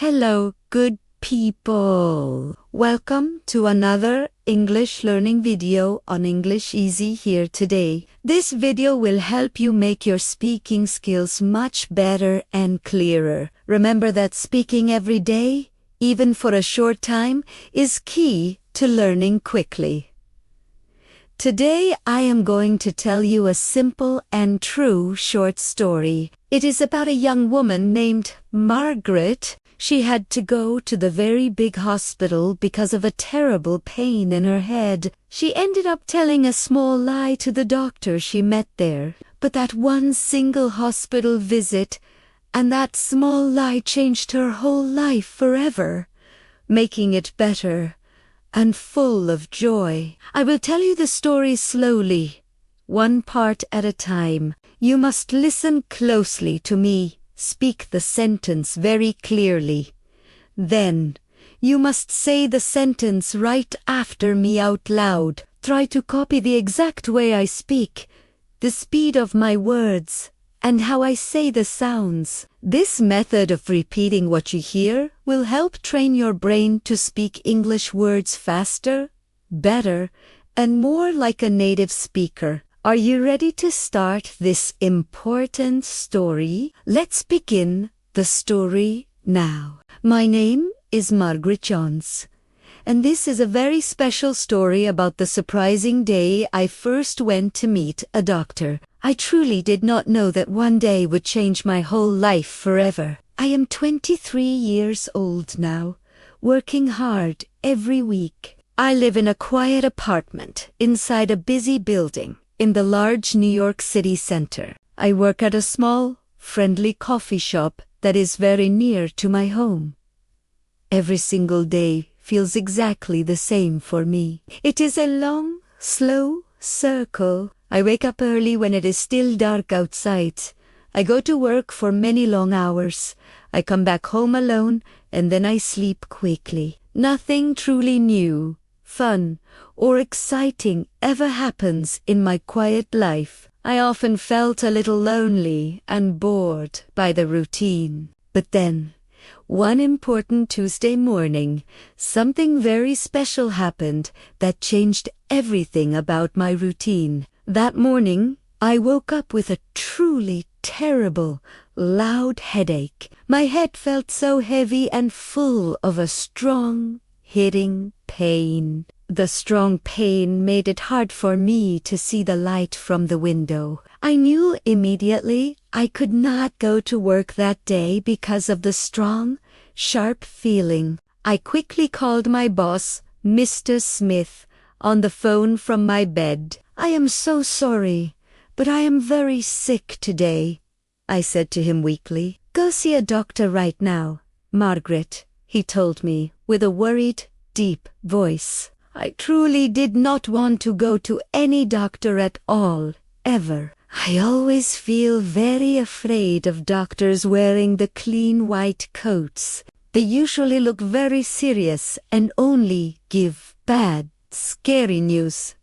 Hello, good people. Welcome to another English learning video on English Easy here today. This video will help you make your speaking skills much better and clearer. Remember that speaking every day, even for a short time, is key to learning quickly. Today I am going to tell you a simple and true short story. It is about a young woman named Margaret. She had to go to the very big hospital because of a terrible pain in her head. She ended up telling a small lie to the doctor she met there. But that one single hospital visit and that small lie changed her whole life forever, making it better and full of joy. I will tell you the story slowly, one part at a time. You must listen closely to me. Speak the sentence very clearly. Then, you must say the sentence right after me out loud. Try to copy the exact way I speak, the speed of my words, and how I say the sounds. This method of repeating what you hear will help train your brain to speak English words faster, better, and more like a native speaker. Are you ready to start this important story? Let's begin the story now. My name is Margaret Johns, and this is a very special story about the surprising day I first went to meet a doctor. I truly did not know that one day would change my whole life forever. I am 23 years old now, working hard every week. I live in a quiet apartment inside a busy building in the large New York City center. I work at a small, friendly coffee shop that is very near to my home. Every single day feels exactly the same for me. It is a long, slow circle. I wake up early when it is still dark outside. I go to work for many long hours. I come back home alone and then I sleep quickly. Nothing truly new, fun, or exciting ever happens in my quiet life. I often felt a little lonely and bored by the routine. But then, one important Tuesday morning, something very special happened that changed everything about my routine. That morning, I woke up with a truly terrible, loud headache. My head felt so heavy and full of a strong, hitting pain. The strong pain made it hard for me to see the light from the window. I knew immediately I could not go to work that day because of the strong, sharp feeling. I quickly called my boss, Mr. Smith, on the phone from my bed. "I am so sorry, but I am very sick today," I said to him weakly. "Go see a doctor right now, Margaret," he told me with a worried, deep voice. I truly did not want to go to any doctor at all, ever. I always feel very afraid of doctors wearing the clean white coats. They usually look very serious and only give bad, scary news.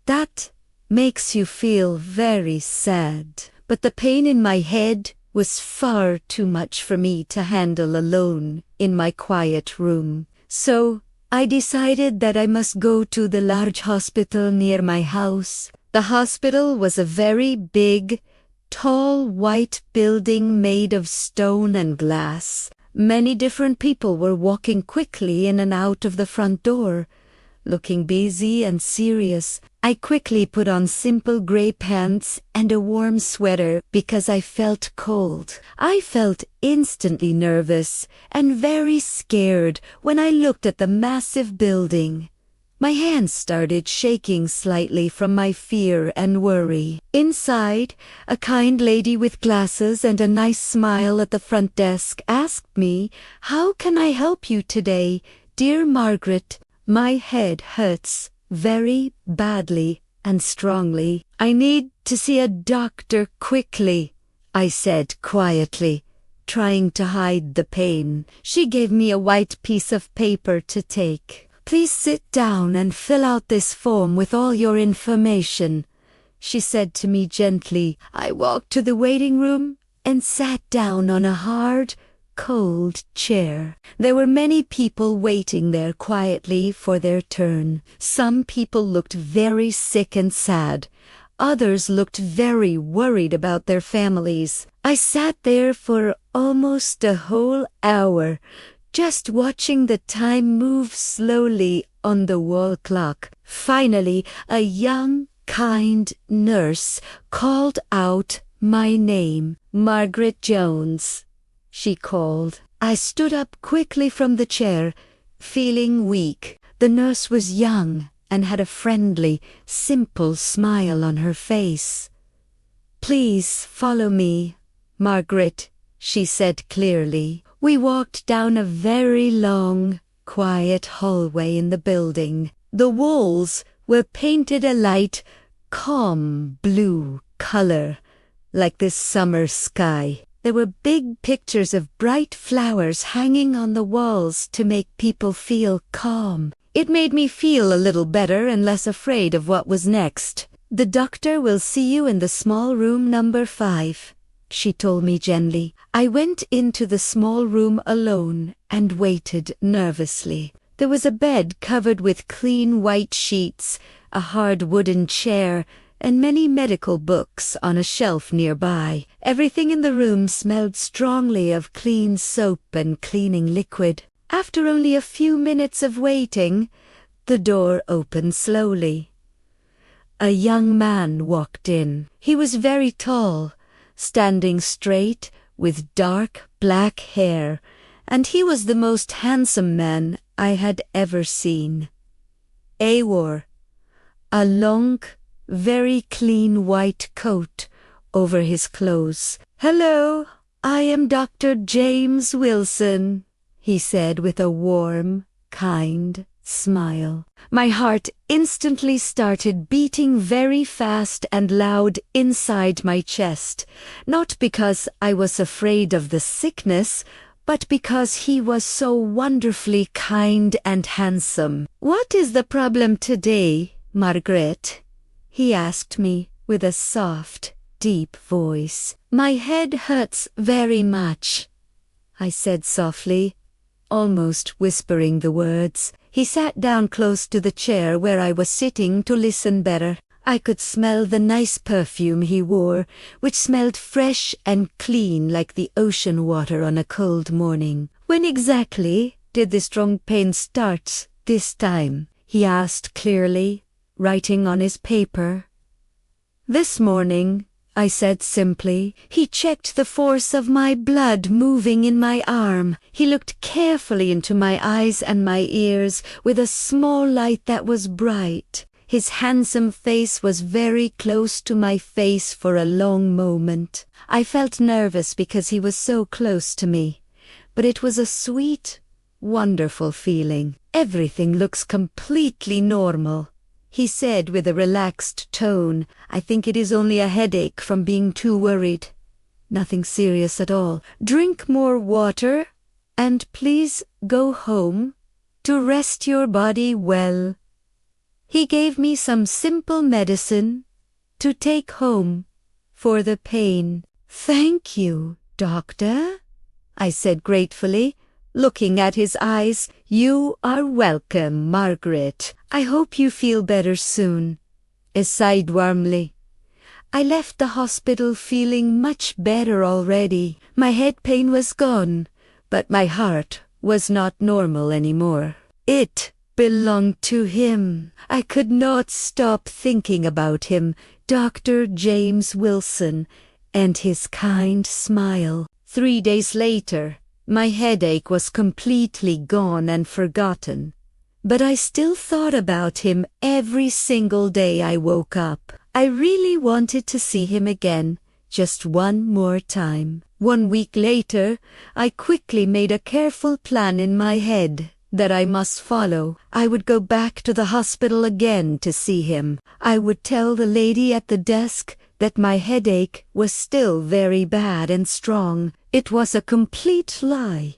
That makes you feel very sad. But the pain in my head was far too much for me to handle alone in my quiet room. So I decided that I must go to the large hospital near my house. The hospital was a very big, tall white building made of stone and glass. Many different people were walking quickly in and out of the front door, looking busy and serious. I quickly put on simple gray pants and a warm sweater because I felt cold. I felt instantly nervous and very scared when I looked at the massive building. My hands started shaking slightly from my fear and worry. Inside, a kind lady with glasses and a nice smile at the front desk asked me, "How can I help you today, dear Margaret? My head hurts very badly and strongly. I need to see a doctor quickly," I said quietly, trying to hide the pain. She gave me a white piece of paper to take. "Please sit down and fill out this form with all your information," she said to me gently. I walked to the waiting room and sat down on a hard, cold chair. There were many people waiting there quietly for their turn. Some people looked very sick and sad. Others looked very worried about their families. I sat there for almost a whole hour, just watching the time move slowly on the wall clock. Finally, a young, kind nurse called out my name. "Margaret Jones," she called. I stood up quickly from the chair, feeling weak. The nurse was young and had a friendly, simple smile on her face. "Please follow me, Margaret," she said clearly. We walked down a very long, quiet hallway in the building. The walls were painted a light, calm blue color, like this summer sky. There were big pictures of bright flowers hanging on the walls to make people feel calm. It made me feel a little better and less afraid of what was next. "The doctor will see you in the small room number 5, she told me gently. I went into the small room alone and waited nervously. There was a bed covered with clean white sheets, a hard wooden chair, and many medical books on a shelf nearby. Everything in the room smelled strongly of clean soap and cleaning liquid. After only a few minutes of waiting, the door opened slowly. A young man walked in. He was very tall, standing straight, with dark black hair, and he was the most handsome man I had ever seen. He wore a long, very clean white coat over his clothes. "Hello, I am Dr. James Wilson," he said with a warm, kind smile. My heart instantly started beating very fast and loud inside my chest, not because I was afraid of the sickness, but because he was so wonderfully kind and handsome. "What is the problem today, Margaret?" he asked me with a soft, deep voice. "My head hurts very much," I said softly, almost whispering the words. He sat down close to the chair where I was sitting to listen better. I could smell the nice perfume he wore, which smelled fresh and clean like the ocean water on a cold morning. "When exactly did the strong pain start this time?" he asked clearly, writing on his paper. "This morning," I said simply. He checked the force of my blood moving in my arm. He looked carefully into my eyes and my ears with a small light that was bright. His handsome face was very close to my face for a long moment. I felt nervous because he was so close to me, but it was a sweet, wonderful feeling. "Everything looks completely normal," he said with a relaxed tone. "I think it is only a headache from being too worried. Nothing serious at all. Drink more water, and please go home to rest your body well." He gave me some simple medicine to take home for the pain. "Thank you, doctor," I said gratefully, looking at his eyes. "You are welcome, Margaret. I hope you feel better soon," he sighed warmly. I left the hospital feeling much better already. My head pain was gone, but my heart was not normal anymore. It belonged to him. I could not stop thinking about him, Dr. James Wilson, and his kind smile. 3 days later, my headache was completely gone and forgotten, but I still thought about him every single day I woke up. I really wanted to see him again, just one more time. 1 week later, I quickly made a careful plan in my head that I must follow. I would go back to the hospital again to see him. I would tell the lady at the desk that my headache was still very bad and strong. It was a complete lie,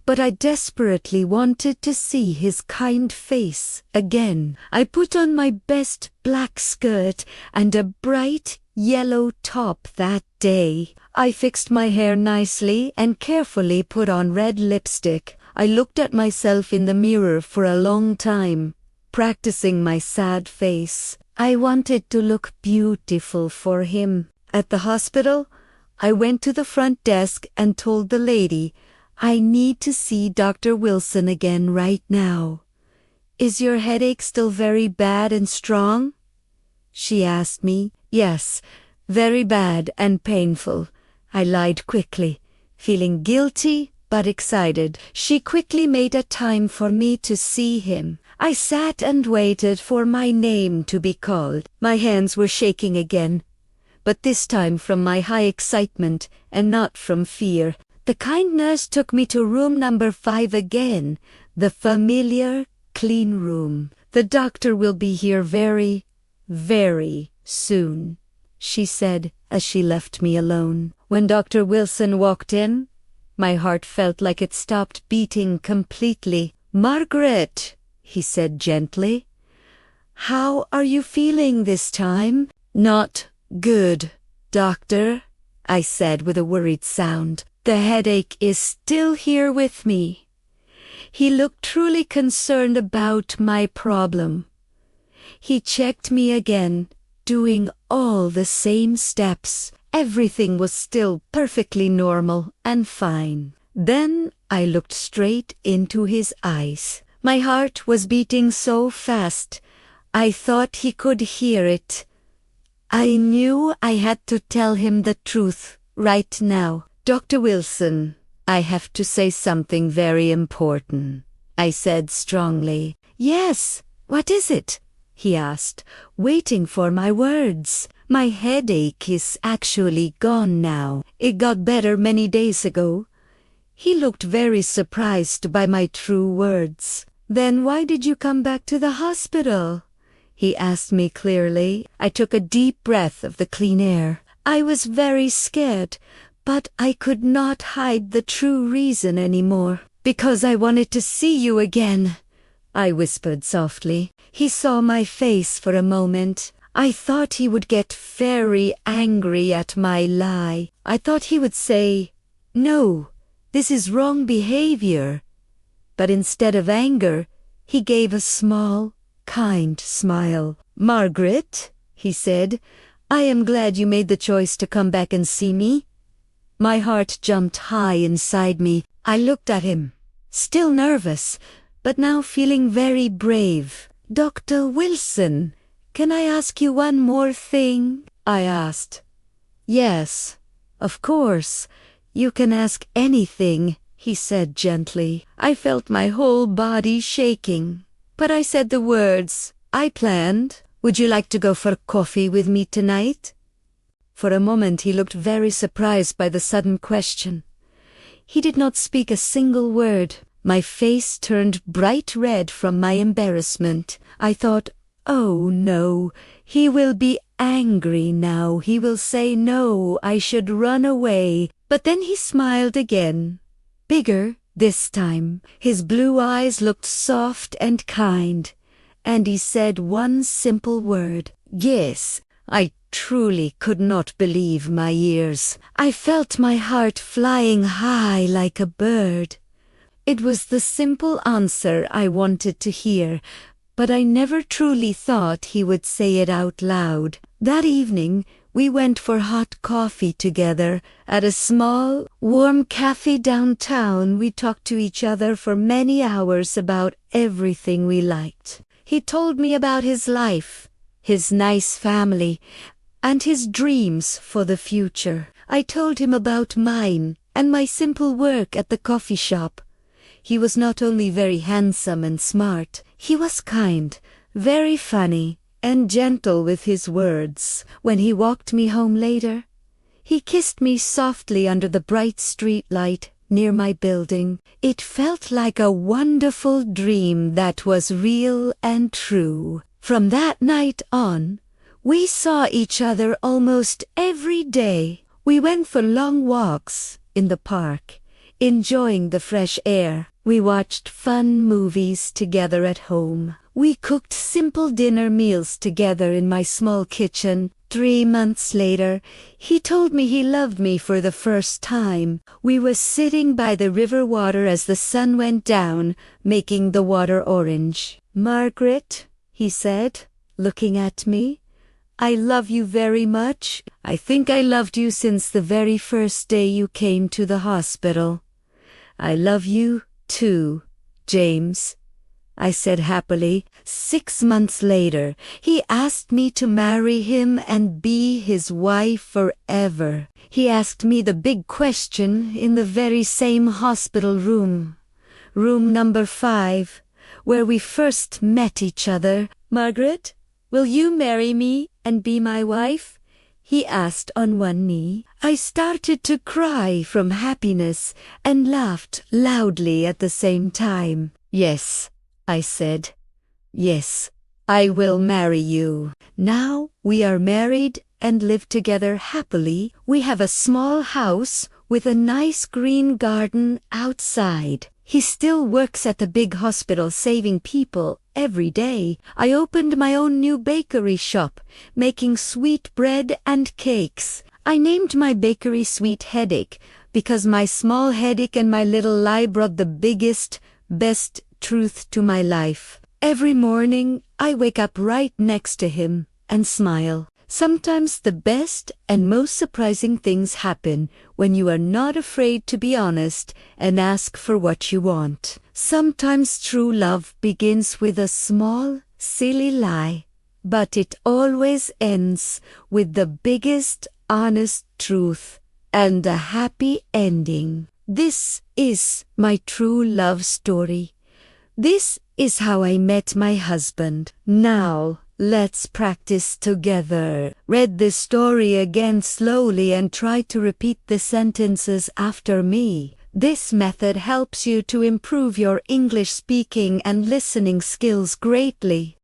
but I desperately wanted to see his kind face again. I put on my best black skirt and a bright yellow top that day. I fixed my hair nicely and carefully put on red lipstick. I looked at myself in the mirror for a long time, practicing my sad face. I wanted to look beautiful for him. At the hospital, I went to the front desk and told the lady, "I need to see Dr. Wilson again right now." "Is your headache still very bad and strong?" she asked me. "Yes, very bad and painful." I lied quickly, feeling guilty but excited. She quickly made a time for me to see him. I sat and waited for my name to be called. My hands were shaking again, but this time from my high excitement and not from fear. The kind nurse took me to room number 5 again, the familiar, clean room. "The doctor will be here very, very soon," she said as she left me alone. When Dr. Wilson walked in, my heart felt like it stopped beating completely. "Margaret," he said gently, "how are you feeling this time?" "Not good, doctor," I said with a worried sound. "The headache is still here with me." He looked truly concerned about my problem. He checked me again, doing all the same steps. Everything was still perfectly normal and fine. Then I looked straight into his eyes. My heart was beating so fast, I thought he could hear it. I knew I had to tell him the truth right now. "Dr. Wilson, I have to say something very important," I said strongly. "Yes, what is it?" he asked, waiting for my words. "My headache is actually gone now. It got better many days ago." He looked very surprised by my true words. "Then why did you come back to the hospital?" he asked me clearly. I took a deep breath of the clean air. I was very scared, but I could not hide the true reason anymore. "Because I wanted to see you again," I whispered softly. He saw my face for a moment. I thought he would get very angry at my lie. I thought he would say, "No, this is wrong behavior." But instead of anger, he gave a small, kind smile. "Margaret," he said, "I am glad you made the choice to come back and see me." My heart jumped high inside me. I looked at him, still nervous, but now feeling very brave. "Dr. Wilson, can I ask you one more thing?" I asked. "Yes, of course, you can ask anything," he said gently. I felt my whole body shaking, but I said the words I planned. "Would you like to go for coffee with me tonight?" For a moment he looked very surprised by the sudden question. He did not speak a single word. My face turned bright red from my embarrassment. I thought, "Oh no, he will be angry now. He will say no, I should run away." But then he smiled again, bigger this time. His blue eyes looked soft and kind, and he said one simple word, "Yes." I truly could not believe my ears. I felt my heart flying high like a bird. It was the simple answer I wanted to hear, but I never truly thought he would say it out loud. That evening, we went for hot coffee together at a small, warm cafe downtown. We talked to each other for many hours about everything we liked. He told me about his life, his nice family, and his dreams for the future. I told him about mine and my simple work at the coffee shop. He was not only very handsome and smart, he was kind, very funny, and gentle with his words. When he walked me home later, he kissed me softly under the bright street light near my building. It felt like a wonderful dream that was real and true. From that night on, we saw each other almost every day. We went for long walks in the park, enjoying the fresh air. We watched fun movies together at home. We cooked simple dinner meals together in my small kitchen. 3 months later, he told me he loved me for the first time. We were sitting by the river water as the sun went down, making the water orange. "Margaret," he said, looking at me, "I love you very much. I think I loved you since the very first day you came to the hospital." "I love you, too, James," I said happily. 6 months later, he asked me to marry him and be his wife forever. He asked me the big question in the very same hospital room, room number 5, where we first met each other. "Margaret, will you marry me and be my wife?" he asked on one knee. I started to cry from happiness and laughed loudly at the same time. "Yes," I said. "Yes, I will marry you." Now we are married and live together happily. We have a small house with a nice green garden outside. He still works at the big hospital saving people every day. I opened my own new bakery shop, making sweet bread and cakes. I named my bakery Sweet Headache because my small headache and my little lie brought the biggest, best truth to my life. Every morning, I wake up right next to him and smile. Sometimes the best and most surprising things happen when you are not afraid to be honest and ask for what you want. Sometimes true love begins with a small, silly lie, but it always ends with the biggest, honest truth and a happy ending. This is my true love story. This is how I met my husband. Now, let's practice together. Read this story again slowly and try to repeat the sentences after me. This method helps you to improve your English speaking and listening skills greatly.